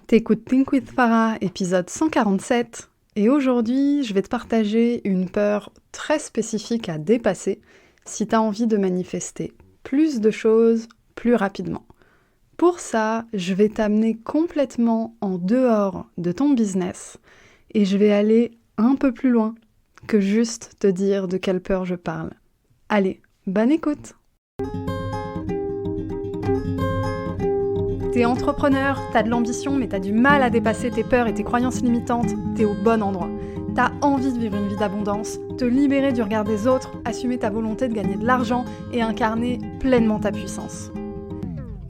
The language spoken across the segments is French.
T'écoutes Think with Farah, épisode 147, et aujourd'hui, je vais te partager une peur très spécifique à dépasser si t'as envie de manifester plus de choses plus rapidement. Pour ça, je vais t'amener complètement en dehors de ton business et je vais aller un peu plus loin que juste te dire de quelle peur je parle. Allez, bonne écoute! T'es entrepreneur, t'as de l'ambition, mais t'as du mal à dépasser tes peurs et tes croyances limitantes, t'es au bon endroit. T'as envie de vivre une vie d'abondance, te libérer du regard des autres, assumer ta volonté de gagner de l'argent et incarner pleinement ta puissance.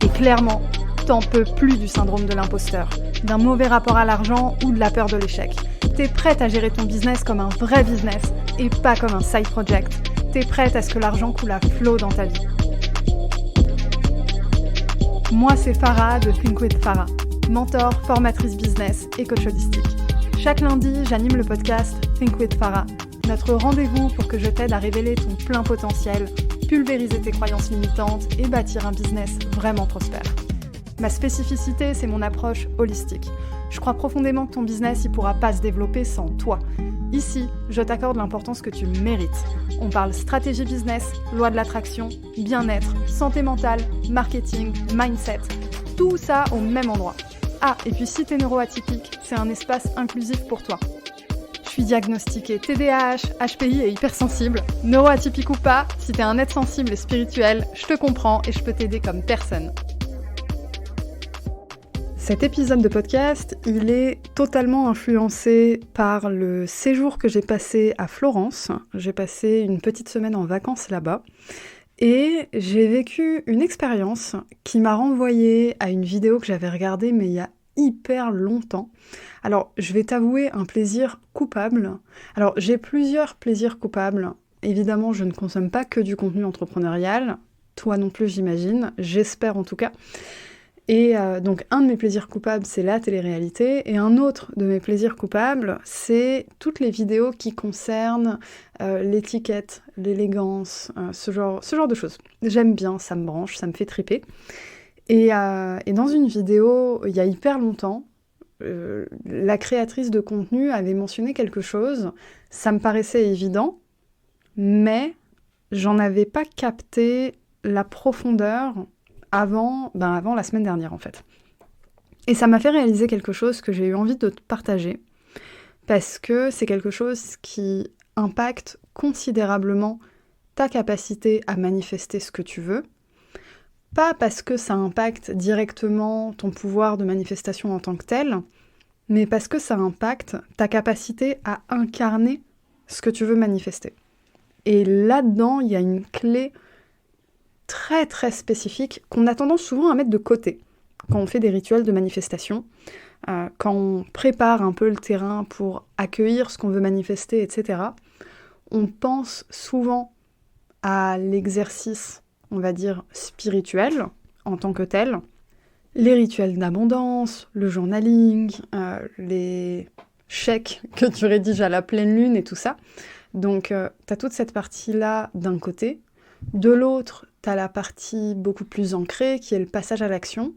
Et clairement, t'en peux plus du syndrome de l'imposteur, d'un mauvais rapport à l'argent ou de la peur de l'échec. T'es prête à gérer ton business comme un vrai business et pas comme un side project. T'es prête à ce que l'argent coule à flot dans ta vie. Moi, c'est Farah de Think with Farah, mentor, formatrice business et coach holistique. Chaque lundi, j'anime le podcast Think with Farah, notre rendez-vous pour que je t'aide à révéler ton plein potentiel, pulvériser tes croyances limitantes et bâtir un business vraiment prospère. Ma spécificité, c'est mon approche holistique. Je crois profondément que ton business ne pourra pas se développer sans toi. Ici, je t'accorde l'importance que tu mérites. On parle stratégie business, loi de l'attraction, bien-être, santé mentale, marketing, mindset. Tout ça au même endroit. Ah, et puis si t'es neuroatypique, c'est un espace inclusif pour toi. Je suis diagnostiquée TDAH, HPI et hypersensible. Neuroatypique ou pas, si t'es un être sensible et spirituel, je te comprends et je peux t'aider comme personne. Cet épisode de podcast, il est totalement influencé par le séjour que j'ai passé à Florence. J'ai passé une petite semaine en vacances là-bas et j'ai vécu une expérience qui m'a renvoyée à une vidéo que j'avais regardée mais il y a hyper longtemps. Alors, je vais t'avouer un plaisir coupable. Alors, j'ai plusieurs plaisirs coupables. Évidemment, je ne consomme pas que du contenu entrepreneurial. Toi non plus, j'imagine. J'espère en tout cas. Et donc un de mes plaisirs coupables, c'est la télé-réalité, et un autre de mes plaisirs coupables, c'est toutes les vidéos qui concernent l'étiquette, l'élégance, ce genre de choses. J'aime bien, ça me branche, ça me fait triper. Et dans une vidéo, il y a hyper longtemps, la créatrice de contenu avait mentionné quelque chose, ça me paraissait évident, mais j'en avais pas capté la profondeur avant la semaine dernière en fait. Et ça m'a fait réaliser quelque chose que j'ai eu envie de te partager, parce que c'est quelque chose qui impacte considérablement ta capacité à manifester ce que tu veux, pas parce que ça impacte directement ton pouvoir de manifestation en tant que tel, mais parce que ça impacte ta capacité à incarner ce que tu veux manifester. Et là-dedans, il y a une clé très très spécifique qu'on a tendance souvent à mettre de côté quand on fait des rituels de manifestation, quand on prépare un peu le terrain pour accueillir ce qu'on veut manifester, etc. On pense souvent à l'exercice, on va dire, spirituel en tant que tel, les rituels d'abondance, le journaling, les chèques que tu rédiges à la pleine lune et tout ça. Donc t'as toute cette partie-là d'un côté. De l'autre, t'as la partie beaucoup plus ancrée, qui est le passage à l'action.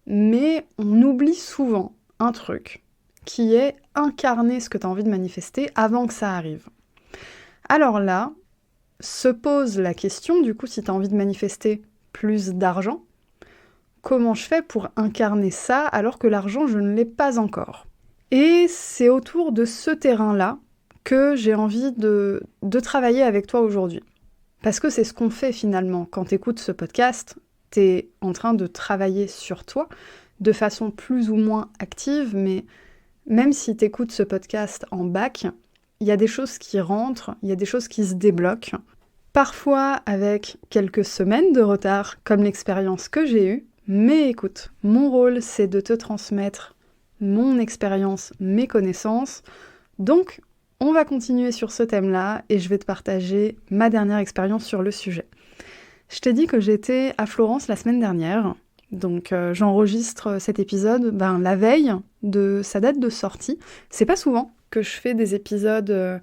Mais on oublie souvent un truc, qui est incarner ce que t'as envie de manifester avant que ça arrive. Alors là, se pose la question, du coup, si t'as envie de manifester plus d'argent, comment je fais pour incarner ça alors que l'argent, je ne l'ai pas encore ? Et c'est autour de ce terrain-là que j'ai envie de travailler avec toi aujourd'hui. Parce que c'est ce qu'on fait finalement. Quand tu écoutes ce podcast, tu es en train de travailler sur toi de façon plus ou moins active, mais même si tu écoutes ce podcast en bac, il y a des choses qui rentrent, il y a des choses qui se débloquent. Parfois avec quelques semaines de retard, comme l'expérience que j'ai eue, mais écoute, mon rôle c'est de te transmettre mon expérience, mes connaissances, donc on va continuer sur ce thème-là et je vais te partager ma dernière expérience sur le sujet. Je t'ai dit que j'étais à Florence la semaine dernière, donc j'enregistre cet épisode la veille de sa date de sortie. C'est pas souvent que je fais des épisodes,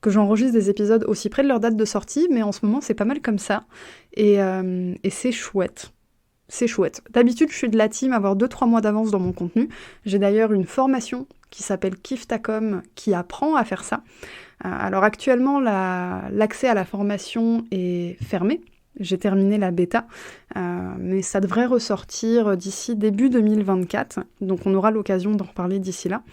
que j'enregistre des épisodes aussi près de leur date de sortie, mais en ce moment c'est pas mal comme ça et c'est chouette. c'est chouette. D'habitude, je suis de la team avoir 2-3 mois d'avance dans mon contenu. J'ai d'ailleurs une formation qui s'appelle Kiffe ta com qui apprend à faire ça. Alors actuellement, l'accès à la formation est fermé. J'ai terminé la bêta, mais ça devrait ressortir d'ici début 2024, donc on aura l'occasion d'en reparler d'ici là.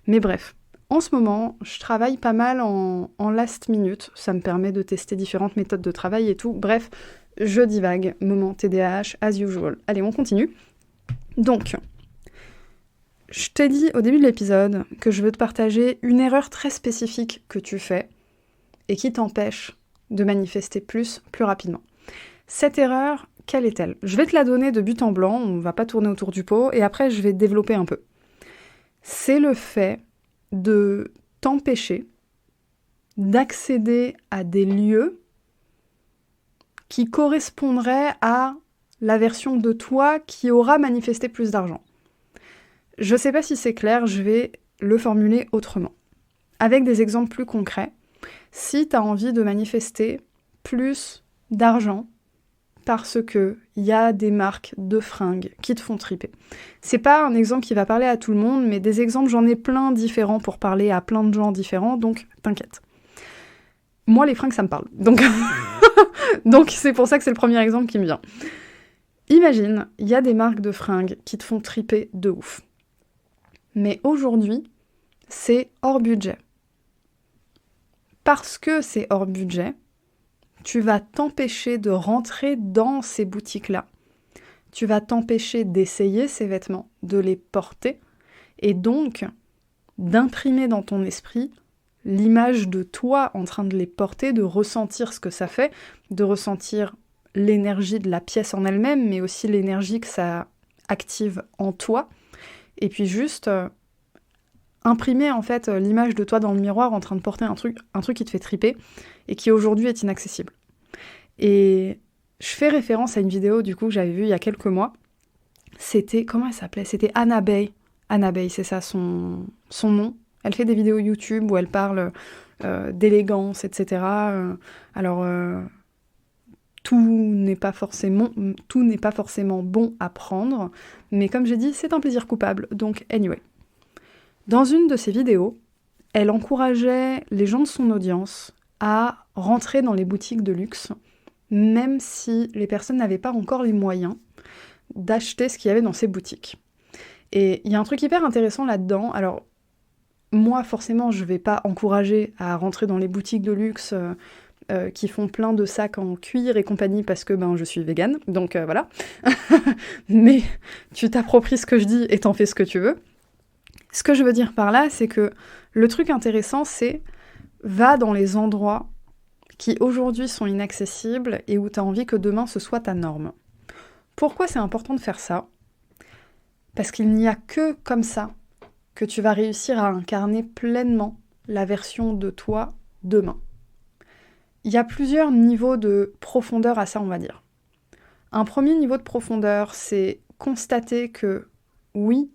Mais bref, en ce moment, je travaille pas mal en last minute, ça me permet de tester différentes méthodes de travail et tout. Bref, je divague, moment TDAH, as usual. Allez, on continue. Donc, je t'ai dit au début de l'épisode que je veux te partager une erreur très spécifique que tu fais et qui t'empêche de manifester plus rapidement. Cette erreur, quelle est-elle ? Je vais te la donner de but en blanc, on va pas tourner autour du pot, et après je vais développer un peu. C'est le fait de t'empêcher d'accéder à des lieux qui correspondraient à la version de toi qui aura manifesté plus d'argent. Je sais pas si c'est clair, je vais le formuler autrement. Avec des exemples plus concrets, si tu as envie de manifester plus d'argent parce que il y a des marques de fringues qui te font triper. C'est pas un exemple qui va parler à tout le monde, mais des exemples, j'en ai plein différents pour parler à plein de gens différents, donc t'inquiète. Moi, les fringues, ça me parle. Donc c'est pour ça que c'est le premier exemple qui me vient. Imagine, il y a des marques de fringues qui te font triper de ouf. Mais aujourd'hui, c'est hors budget. Parce que c'est hors budget, tu vas t'empêcher de rentrer dans ces boutiques-là. Tu vas t'empêcher d'essayer ces vêtements, de les porter, et donc d'imprimer dans ton esprit l'image de toi en train de les porter, de ressentir ce que ça fait, de ressentir l'énergie de la pièce en elle-même, mais aussi l'énergie que ça active en toi. Et puis juste imprimer en fait l'image de toi dans le miroir en train de porter un truc qui te fait triper et qui aujourd'hui est inaccessible. Et je fais référence à une vidéo du coup que j'avais vue il y a quelques mois. C'était, comment elle s'appelait ? C'était Anna Bay. Anna Bay, c'est ça son nom. Elle fait des vidéos YouTube où elle parle d'élégance, etc. Tout n'est pas forcément bon à prendre, mais comme j'ai dit, c'est un plaisir coupable, donc anyway. Dans une de ses vidéos, elle encourageait les gens de son audience à rentrer dans les boutiques de luxe, même si les personnes n'avaient pas encore les moyens d'acheter ce qu'il y avait dans ces boutiques. Et il y a un truc hyper intéressant là-dedans. Alors, moi, forcément, je vais pas encourager à rentrer dans les boutiques de luxe qui font plein de sacs en cuir et compagnie parce que je suis végane, donc voilà. Mais tu t'appropries ce que je dis et t'en fais ce que tu veux. Ce que je veux dire par là, c'est que le truc intéressant, c'est va dans les endroits qui aujourd'hui sont inaccessibles et où tu as envie que demain ce soit ta norme. Pourquoi c'est important de faire ça ? Parce qu'il n'y a que comme ça que tu vas réussir à incarner pleinement la version de toi demain. Il y a plusieurs niveaux de profondeur à ça, on va dire. Un premier niveau de profondeur, c'est constater que oui,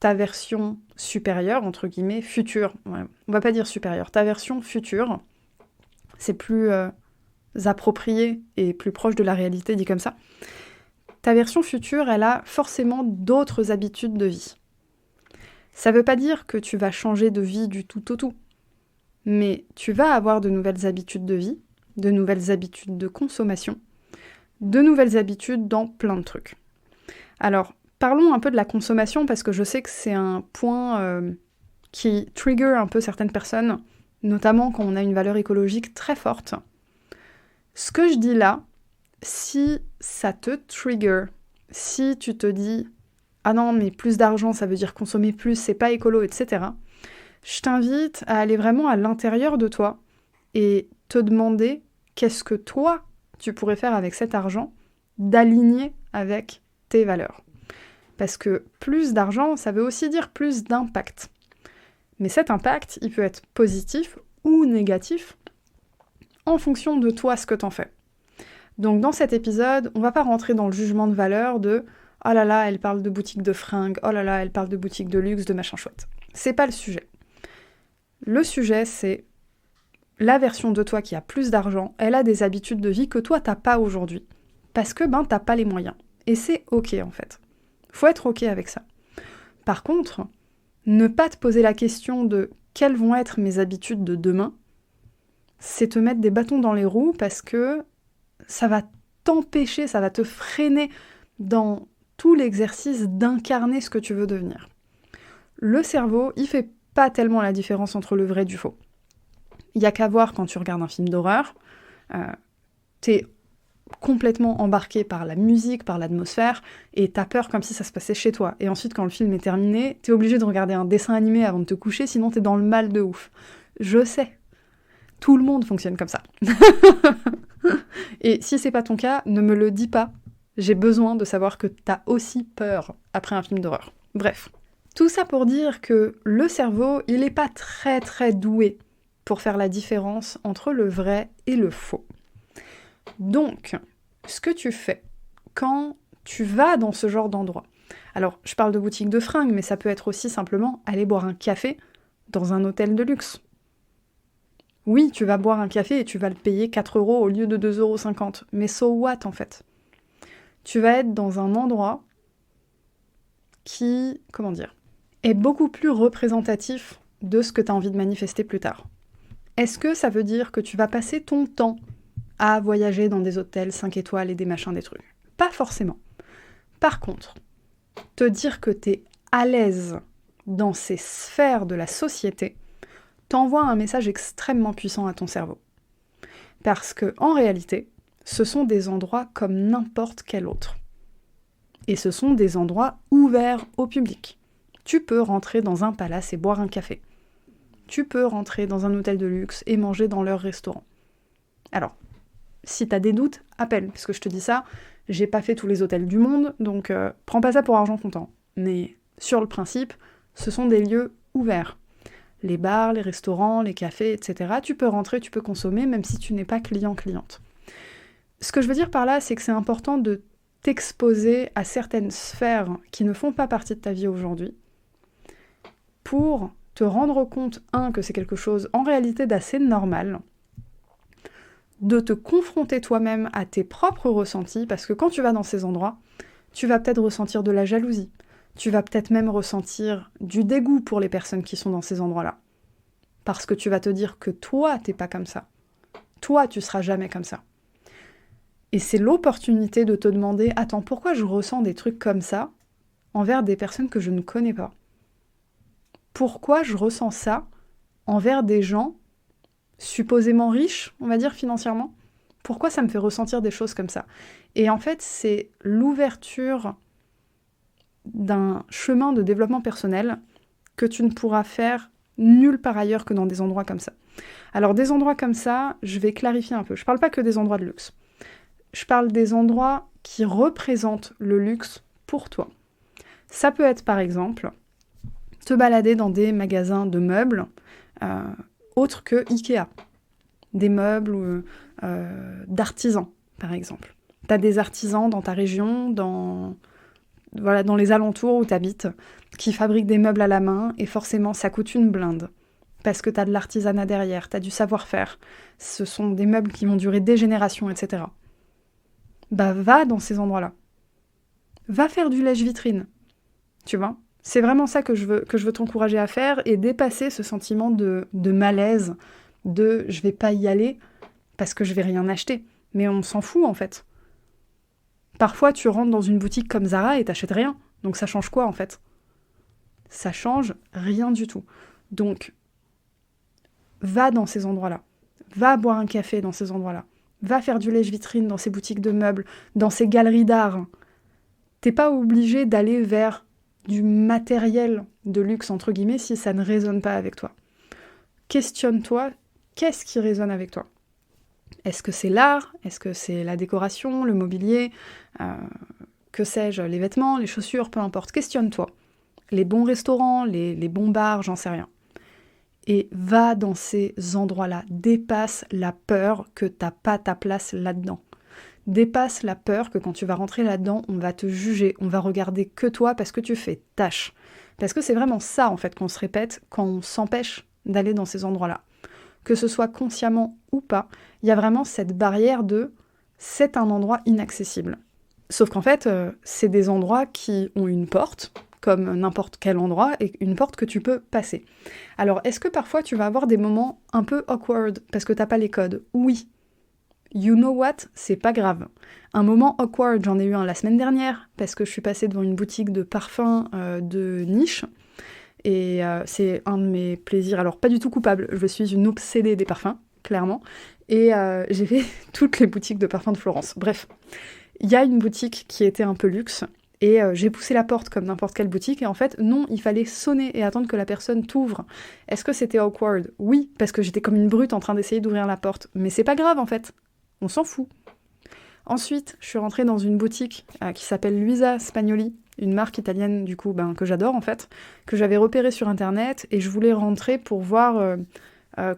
ta version supérieure, entre guillemets, future, ouais, on va pas dire supérieure, ta version future, c'est plus approprié et plus proche de la réalité dit comme ça. Ta version future, elle a forcément d'autres habitudes de vie. Ça veut pas dire que tu vas changer de vie du tout au tout, mais tu vas avoir de nouvelles habitudes de vie, de nouvelles habitudes de consommation, de nouvelles habitudes dans plein de trucs. Alors, parlons un peu de la consommation parce que je sais que c'est un point qui trigger un peu certaines personnes, notamment quand on a une valeur écologique très forte. Ce que je dis là, si ça te trigger, si tu te dis « Ah non, mais plus d'argent, ça veut dire consommer plus, c'est pas écolo, etc. » Je t'invite à aller vraiment à l'intérieur de toi et te demander qu'est-ce que toi, tu pourrais faire avec cet argent, d'aligner avec tes valeurs. Parce que plus d'argent, ça veut aussi dire plus d'impact. Mais cet impact, il peut être positif ou négatif en fonction de toi, ce que t'en fais. Donc dans cet épisode, on va pas rentrer dans le jugement de valeur de « Oh là là, elle parle de boutique de fringues, oh là là, elle parle de boutique de luxe, de machin chouette ». C'est pas le sujet. Le sujet, c'est la version de toi qui a plus d'argent, elle a des habitudes de vie que toi, t'as pas aujourd'hui. Parce que t'as pas les moyens. Et c'est ok en fait. Faut être ok avec ça. Par contre, ne pas te poser la question de quelles vont être mes habitudes de demain, c'est te mettre des bâtons dans les roues parce que ça va t'empêcher, ça va te freiner dans tout l'exercice d'incarner ce que tu veux devenir. Le cerveau, il fait pas tellement la différence entre le vrai et du faux. Il y a qu'à voir quand tu regardes un film d'horreur, t'es complètement embarqué par la musique, par l'atmosphère, et t'as peur comme si ça se passait chez toi. Et ensuite, quand le film est terminé, t'es obligé de regarder un dessin animé avant de te coucher, sinon t'es dans le mal de ouf. Je sais. Tout le monde fonctionne comme ça. Et si c'est pas ton cas, ne me le dis pas. J'ai besoin de savoir que t'as aussi peur après un film d'horreur. Bref. Tout ça pour dire que le cerveau, il est pas très très doué pour faire la différence entre le vrai et le faux. Donc, ce que tu fais quand tu vas dans ce genre d'endroit, alors je parle de boutique de fringues, mais ça peut être aussi simplement aller boire un café dans un hôtel de luxe. Oui, tu vas boire un café et tu vas le payer 4 € au lieu de 2,50 €, mais so what en fait? Tu vas être dans un endroit qui, comment dire, est beaucoup plus représentatif de ce que tu as envie de manifester plus tard. Est-ce que ça veut dire que tu vas passer ton temps à voyager dans des hôtels 5 étoiles et des machins, des trucs? Pas forcément. Par contre, te dire que t'es à l'aise dans ces sphères de la société t'envoie un message extrêmement puissant à ton cerveau. Parce que, en réalité, ce sont des endroits comme n'importe quel autre. Et ce sont des endroits ouverts au public. Tu peux rentrer dans un palace et boire un café. Tu peux rentrer dans un hôtel de luxe et manger dans leur restaurant. Alors, si t'as des doutes, appelle, parce que je te dis ça, j'ai pas fait tous les hôtels du monde, donc prends pas ça pour argent comptant. Mais sur le principe, ce sont des lieux ouverts. Les bars, les restaurants, les cafés, etc. Tu peux rentrer, tu peux consommer, même si tu n'es pas client-cliente. Ce que je veux dire par là, c'est que c'est important de t'exposer à certaines sphères qui ne font pas partie de ta vie aujourd'hui, pour te rendre compte, que c'est quelque chose en réalité d'assez normal, de te confronter toi-même à tes propres ressentis, parce que quand tu vas dans ces endroits, tu vas peut-être ressentir de la jalousie, tu vas peut-être même ressentir du dégoût pour les personnes qui sont dans ces endroits-là. Parce que tu vas te dire que toi, t'es pas comme ça. Toi, tu seras jamais comme ça. Et c'est l'opportunité de te demander, attends, pourquoi je ressens des trucs comme ça envers des personnes que je ne connais pas? Pourquoi je ressens ça envers des gens supposément riches, on va dire, financièrement? Pourquoi ça me fait ressentir des choses comme ça? Et en fait, c'est l'ouverture d'un chemin de développement personnel que tu ne pourras faire nulle part ailleurs que dans des endroits comme ça. Alors, des endroits comme ça, je vais clarifier un peu. Je parle pas que des endroits de luxe. Je parle des endroits qui représentent le luxe pour toi. Ça peut être, par exemple, te balader dans des magasins de meubles autres que Ikea. Des meubles d'artisans, par exemple. Tu as des artisans dans ta région, dans les alentours où tu habites, qui fabriquent des meubles à la main, et forcément, ça coûte une blinde. Parce que tu as de l'artisanat derrière, tu as du savoir-faire. Ce sont des meubles qui vont durer des générations, etc. Bah, va dans ces endroits-là. Va faire du lèche-vitrine. Tu vois ? C'est vraiment ça que je veux t'encourager à faire, et dépasser ce sentiment de malaise, de je vais pas y aller parce que je vais rien acheter. Mais on s'en fout en fait. Parfois tu rentres dans une boutique comme Zara et t'achètes rien. Donc ça change quoi en fait? Ça change rien du tout. Donc va dans ces endroits-là. Va boire un café dans ces endroits-là. Va faire du lèche-vitrine dans ces boutiques de meubles, dans ces galeries d'art. T'es pas obligé d'aller vers du matériel de luxe, entre guillemets, si ça ne résonne pas avec toi. Questionne-toi, qu'est-ce qui résonne avec toi? Est-ce que c'est l'art? Est-ce que c'est la décoration, le mobilier? Que sais-je, les vêtements, les chaussures, peu importe. Questionne-toi. Les bons restaurants, les bons bars, j'en sais rien. Et va dans ces endroits-là. Dépasse la peur que t'as pas ta place là-dedans. Dépasse la peur que quand tu vas rentrer là-dedans, on va te juger, on va regarder que toi parce que tu fais tâche. Parce que c'est vraiment ça, en fait, qu'on se répète quand on s'empêche d'aller dans ces endroits-là. Que ce soit consciemment ou pas, il y a vraiment cette barrière de « c'est un endroit inaccessible ». Sauf qu'en fait, c'est des endroits qui ont une porte, comme n'importe quel endroit, et une porte que tu peux passer. Alors, est-ce que parfois tu vas avoir des moments un peu awkward parce que t'as pas les codes? Oui. You know what? C'est pas grave. Un moment awkward, j'en ai eu un la semaine dernière, parce que je suis passée devant une boutique de parfums de niche, et c'est un de mes plaisirs, alors pas du tout coupable, je suis une obsédée des parfums, clairement, et j'ai fait toutes les boutiques de parfums de Florence. Bref, il y a une boutique qui était un peu luxe, et j'ai poussé la porte comme n'importe quelle boutique, et en fait, non, il fallait sonner et attendre que la personne t'ouvre. Est-ce que c'était awkward? Oui, parce que j'étais comme une brute en train d'essayer d'ouvrir la porte, mais c'est pas grave en fait, on s'en fout. Ensuite, je suis rentrée dans une boutique qui s'appelle Luisa Spagnoli, une marque italienne du coup que j'adore en fait, que j'avais repérée sur internet, et je voulais rentrer pour voir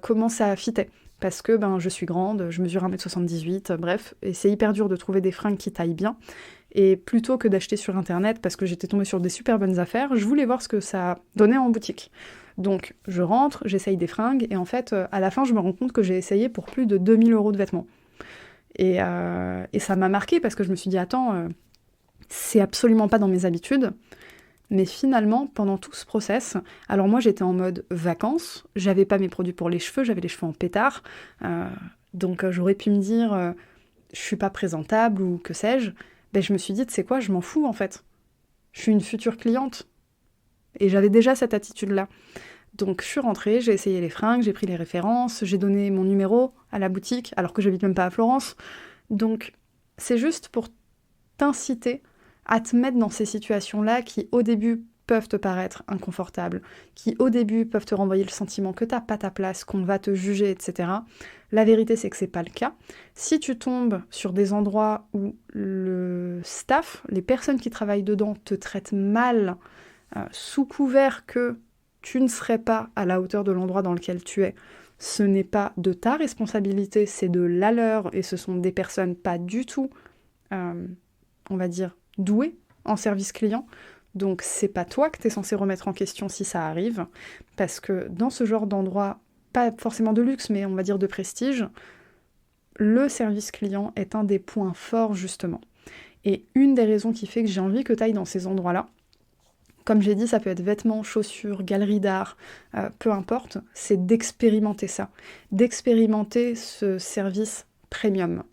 comment ça fitait. Parce que je suis grande, je mesure 1m78, bref, et c'est hyper dur de trouver des fringues qui taillent bien. Et plutôt que d'acheter sur internet, parce que j'étais tombée sur des super bonnes affaires, je voulais voir ce que ça donnait en boutique. Donc je rentre, j'essaye des fringues, et en fait, à la fin, je me rends compte que j'ai essayé pour plus de 2000 € de vêtements. Et ça m'a marqué parce que je me suis dit, attends, c'est absolument pas dans mes habitudes. Mais finalement, pendant tout ce process, alors moi j'étais en mode vacances, j'avais pas mes produits pour les cheveux, j'avais les cheveux en pétard, donc j'aurais pu me dire, je suis pas présentable ou que sais-je. Ben, je me suis dit, tu sais quoi, je m'en fous en fait. Je suis une future cliente. Et j'avais déjà cette attitude-là. Donc je suis rentrée, j'ai essayé les fringues, j'ai pris les références, j'ai donné mon numéro à la boutique, alors que j'habite même pas à Florence. Donc c'est juste pour t'inciter à te mettre dans ces situations-là qui au début peuvent te paraître inconfortables, qui au début peuvent te renvoyer le sentiment que t'as pas ta place, qu'on va te juger, etc. La vérité c'est que c'est pas le cas. Si tu tombes sur des endroits où le staff, les personnes qui travaillent dedans te traitent mal, sous couvert que tu ne serais pas à la hauteur de l'endroit dans lequel tu es, ce n'est pas de ta responsabilité, c'est de la leur, et ce sont des personnes pas du tout, on va dire, douées en service client. Donc c'est pas toi que t'es censé remettre en question si ça arrive, parce que dans ce genre d'endroit, pas forcément de luxe, mais on va dire de prestige, le service client est un des points forts justement. Et une des raisons qui fait que j'ai envie que t'ailles dans ces endroits-là, comme j'ai dit, ça peut être vêtements, chaussures, galeries d'art, peu importe, c'est d'expérimenter ça. D'expérimenter ce service premium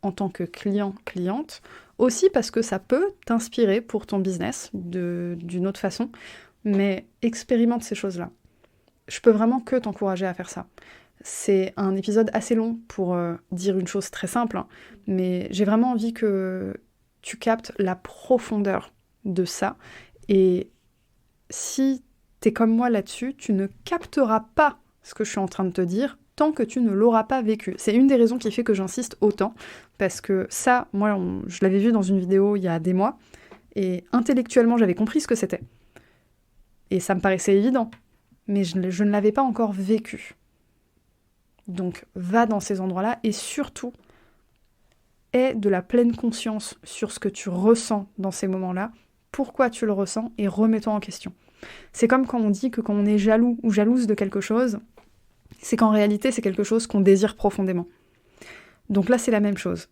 en tant que client-cliente. Aussi parce que ça peut t'inspirer pour ton business d'une autre façon, mais expérimente ces choses-là. Je peux vraiment que t'encourager à faire ça. C'est un épisode assez long pour dire une chose très simple, hein, mais j'ai vraiment envie que tu captes la profondeur de ça. Et si t'es comme moi là-dessus, tu ne capteras pas ce que je suis en train de te dire tant que tu ne l'auras pas vécu. C'est une des raisons qui fait que j'insiste autant, parce que ça, moi, je l'avais vu dans une vidéo il y a des mois, et intellectuellement, j'avais compris ce que c'était. Et ça me paraissait évident, mais je ne l'avais pas encore vécu. Donc, va dans ces endroits-là, et surtout, aie de la pleine conscience sur ce que tu ressens dans ces moments-là, pourquoi tu le ressens, et remets-toi en question. C'est comme quand on dit que quand on est jaloux ou jalouse de quelque chose, c'est qu'en réalité, c'est quelque chose qu'on désire profondément. Donc là, c'est la même chose.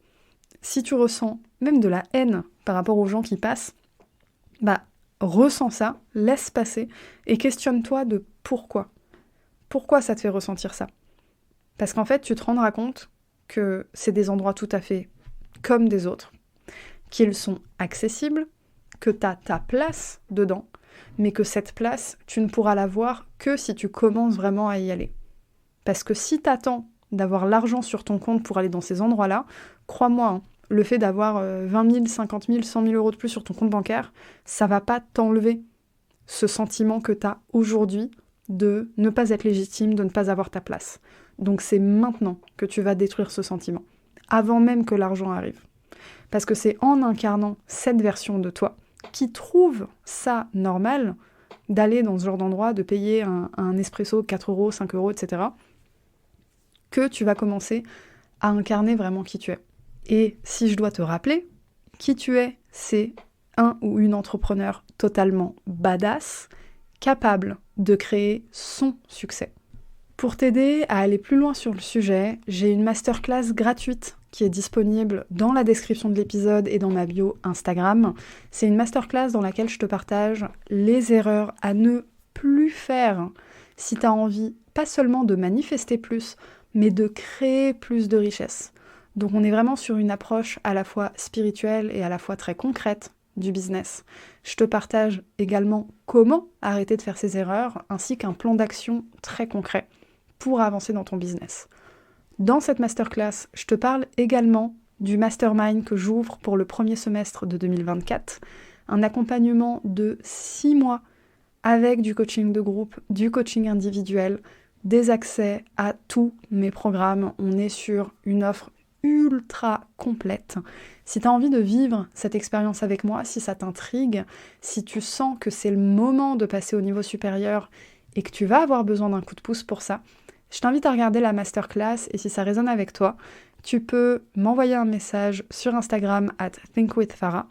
Si tu ressens même de la haine par rapport aux gens qui passent, ressens ça, laisse passer, et questionne-toi de pourquoi. Pourquoi ça te fait ressentir ça? Parce qu'en fait, tu te rendras compte que c'est des endroits tout à fait comme des autres, qu'ils sont accessibles, que tu as ta place dedans, mais que cette place, tu ne pourras l'avoir que si tu commences vraiment à y aller. Parce que si tu attends d'avoir l'argent sur ton compte pour aller dans ces endroits-là, crois-moi, hein, le fait d'avoir 20 000, 50 000, 100 000 € de plus sur ton compte bancaire, ça va pas t'enlever ce sentiment que tu as aujourd'hui de ne pas être légitime, de ne pas avoir ta place. Donc c'est maintenant que tu vas détruire ce sentiment, avant même que l'argent arrive. Parce que c'est en incarnant cette version de toi qui trouve ça normal d'aller dans ce genre d'endroit, de payer un espresso 4 €, 5 €, etc., que tu vas commencer à incarner vraiment qui tu es. Et si je dois te rappeler, qui tu es, c'est un ou une entrepreneur totalement badass, capable de créer son succès. Pour t'aider à aller plus loin sur le sujet, j'ai une masterclass gratuite qui est disponible dans la description de l'épisode et dans ma bio Instagram. C'est une masterclass dans laquelle je te partage les erreurs à ne plus faire si tu as envie pas seulement de manifester plus, mais de créer plus de richesse. Donc on est vraiment sur une approche à la fois spirituelle et à la fois très concrète du business. Je te partage également comment arrêter de faire ces erreurs, ainsi qu'un plan d'action très concret pour avancer dans ton business. Dans cette masterclass, je te parle également du mastermind que j'ouvre pour le premier semestre de 2024, un accompagnement de 6 mois avec du coaching de groupe, du coaching individuel, des accès à tous mes programmes. On est sur une offre ultra complète. Si tu as envie de vivre cette expérience avec moi, si ça t'intrigue, si tu sens que c'est le moment de passer au niveau supérieur et que tu vas avoir besoin d'un coup de pouce pour ça, je t'invite à regarder la masterclass et si ça résonne avec toi, tu peux m'envoyer un message sur Instagram @thinkwithfarah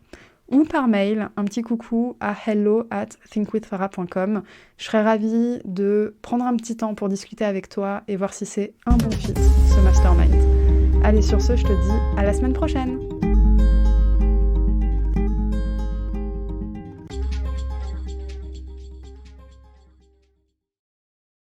ou par mail, un petit coucou à hello@thinkwithfarah.com. Je serais ravie de prendre un petit temps pour discuter avec toi et voir si c'est un bon fit, ce mastermind. Allez, sur ce, je te dis à la semaine prochaine.